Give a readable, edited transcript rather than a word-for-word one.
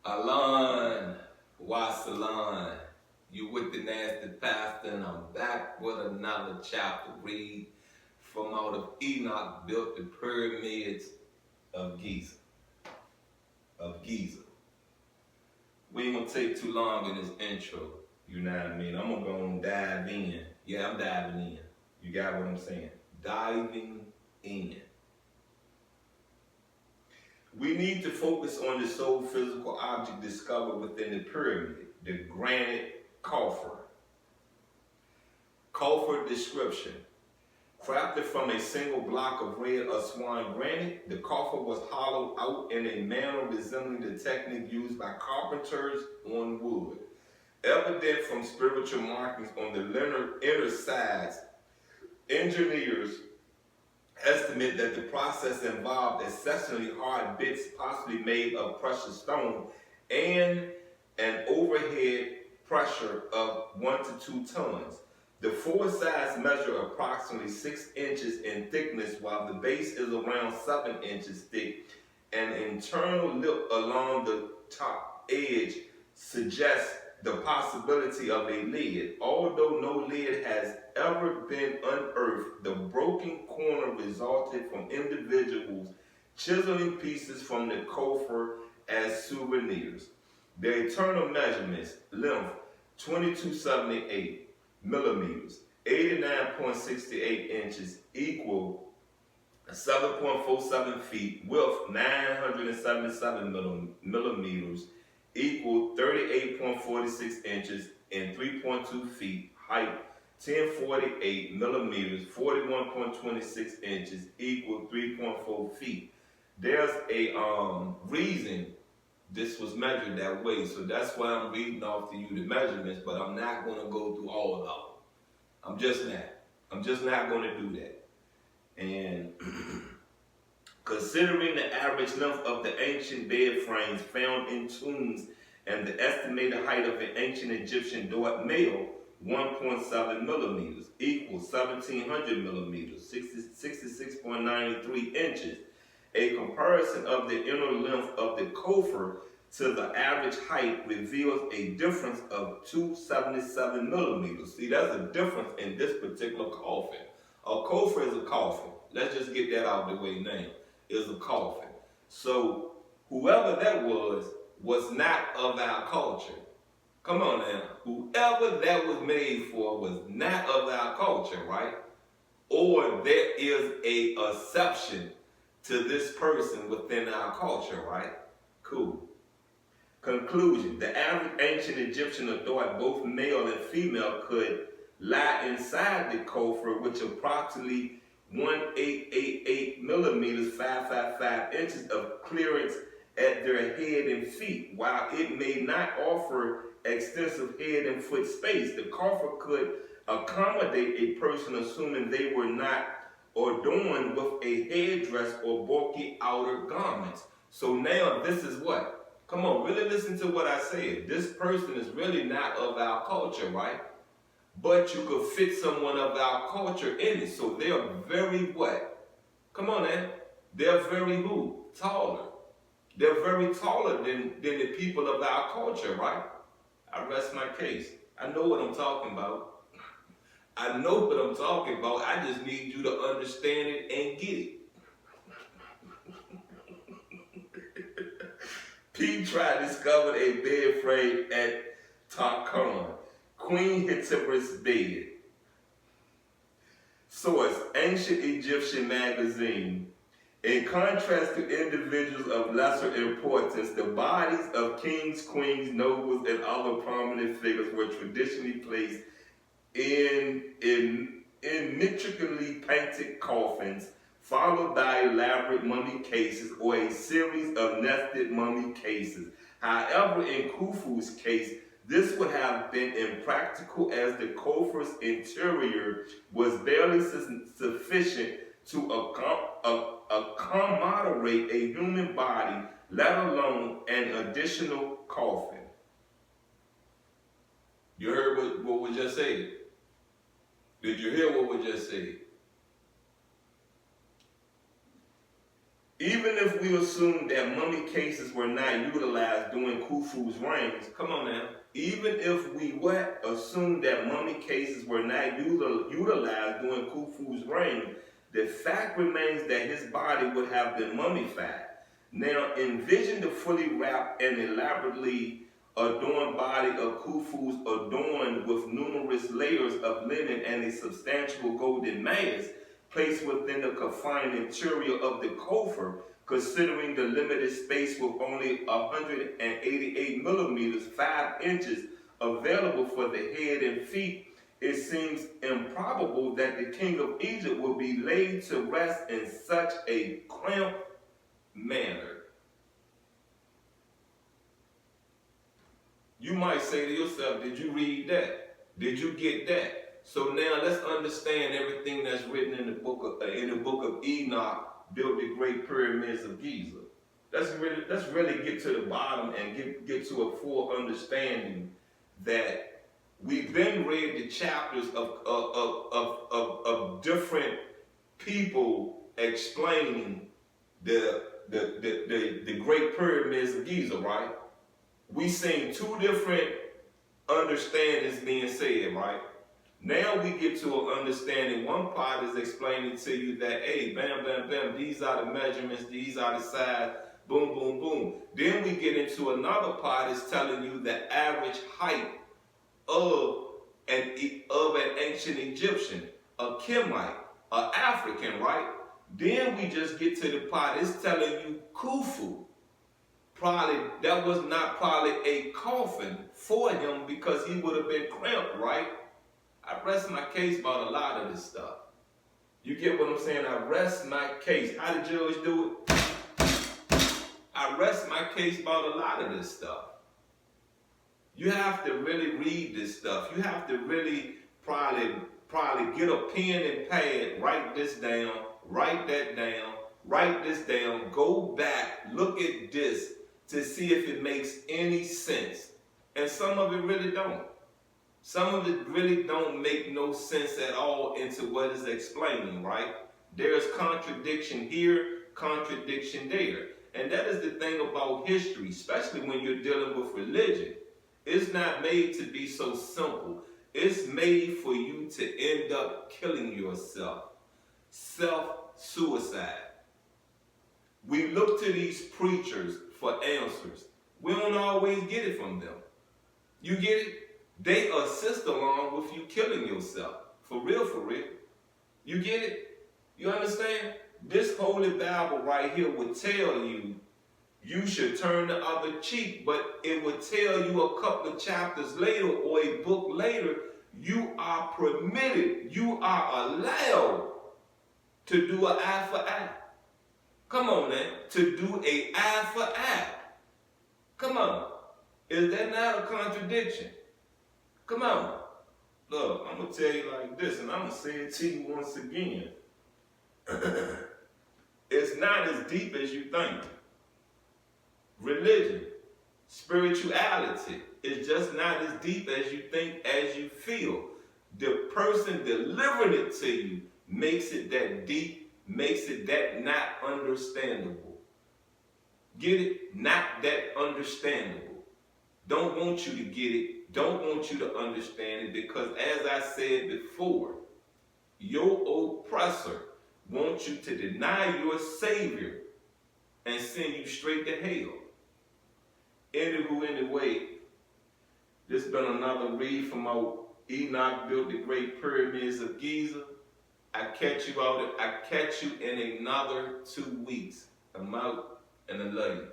Alon, Wasalon, you with the nasty pastor, and I'm back with another chapter read from out of Enoch, built the pyramids of Giza. We ain't gonna take too long in this intro, you know what I mean? I'm gonna go and dive in. Yeah, I'm diving in. You got what I'm saying? Diving in. We need to focus on the sole physical object discovered within the pyramid, the granite coffer. Coffer description. Crafted from a single block of red Aswan granite, the coffer was hollowed out in a manner resembling the technique used by carpenters on wood. Evident from spiritual markings on the inner sides, engineers estimate that the process involved exceptionally hard bits, possibly made of precious stone, and an overhead pressure of 1 to 2 tons. The four sides measure approximately 6 inches in thickness, while the base is around 7 inches thick. An internal lip along the top edge suggests the possibility of a lid. Although no lid has ever been unearthed, the broken corner resulted from individuals chiseling pieces from the coffer as souvenirs. The internal measurements: length 2278 millimeters, 89.68 inches, equal 7.47 feet. Width 977 millimeters, equal 38.46 inches, and 3.2 feet. Height 1048 millimeters, 41.26 inches, equal 3.4 feet. There's a reason this was measured that way, so that's why I'm reading off to you the measurements, but I'm not going to go through all of them. I'm just not going to do that. And considering the average length of the ancient bed frames found in tombs and the estimated height of an ancient Egyptian Dort male, 1.7 millimeters, equals 1700 millimeters, 66.93 inches. A comparison of the inner length of the coffer to the average height reveals a difference of 277 millimeters. See, that's a difference in this particular coffin. A coffer is a coffin. Let's just get that out of the way now. Is a coffin. So whoever that was not of our culture. Come on now. Whoever that was made for was not of our culture, right? Or there is a exception to this person within our culture, right? Cool. Conclusion. The average ancient Egyptian thought both male and female could lie inside the coffer, which approximately 1888 millimeters, 555 inches of clearance at their head and feet. While it may not offer extensive head and foot space, the coffer could accommodate a person assuming they were not adorned with a headdress or bulky outer garments. So now this is what? Come on, really listen to what I said. This person is really not of our culture, right? But you could fit someone of our culture in it. So they're very what? Come on, man. They're very who? Taller. They're very taller than the people of our culture, right? I rest my case. I know what I'm talking about. I know what I'm talking about. I just need you to understand it and get it. Petra discovered a bed frame at Tarkhan, Queen Hittipra's bed. Source: Ancient Egyptian Magazine. In contrast to individuals of lesser importance, the bodies of kings, queens, nobles, and other prominent figures were traditionally placed in intricately painted coffins, followed by elaborate mummy cases or a series of nested mummy cases. However, in Khufu's case, this would have been impractical, as the coffer's interior was barely sufficient to accommodate a human body, let alone an additional coffin. You heard what we just said? Did you hear what we just said? Even if we assume that mummy cases were not utilized during Khufu's reigns, come on now. Even if we assume that mummy cases were not utilized during Khufu's reign, the fact remains that his body would have been mummified. Now envision the fully wrapped and elaborately adorned body of Khufu's, adorned with numerous layers of linen and a substantial golden mask, placed within the confined interior of the coffer, considering the limited space with only 188 millimeters, 5 inches, available for the head and feet. It seems improbable that the king of Egypt would be laid to rest in such a cramped manner. You might say to yourself, did you read that? Did you get that? So now let's understand everything that's written in the book of Enoch, built the great pyramids of Giza. Let's really get to the bottom and get to a full understanding that we've been read the chapters of different people explaining the great pyramids of Giza, right? We seen two different understandings being said, right? Now we get to an understanding. One part is explaining to you that, hey, bam, bam, bam, these are the measurements, these are the size, boom, boom, boom. Then we get into another part is telling you the average height of an ancient Egyptian, a Kemite, an African, right? Then we just get to the part, it's telling you Khufu. Probably, that was not probably a coffin for him because he would have been cramped, right? I rest my case about a lot of this stuff. You get what I'm saying? I rest my case. How the judge do it? I rest my case about a lot of this stuff. You have to really read this stuff. You have to really probably get a pen and pad, write this down, write that down, write this down, go back, look at this to see if it makes any sense. And some of it really don't. Some of it really don't make no sense at all into what is explaining, right? There's contradiction here, contradiction there. And that is the thing about history, especially when you're dealing with religion. It's not made to be so simple. It's made for you to end up killing yourself. Self-suicide. We look to these preachers for answers. We don't always get it from them. You get it? They assist along with you killing yourself. For real, for real. You get it? You understand? This Holy Bible right here would tell you you should turn the other cheek, but it would tell you a couple of chapters later or a book later, you are permitted, you are allowed to do an eye for eye. Come on, man. To do an eye for eye. Come on. Is that not a contradiction? Come on. Look, I'm going to tell you like this, and I'm going to say it to you once again. It's not as deep as you think. Religion, spirituality is just not as deep as you think, as you feel. The person delivering it to you makes it that deep, makes it that not understandable. Get it? Not that understandable. Don't want you to get it. Don't want you to understand it because, as I said before, your oppressor wants you to deny your Savior and send you straight to hell. Anyway, this has been another read from our Enoch Built the Great Pyramids of Giza. I catch you in another 2 weeks. I'm out and I love you.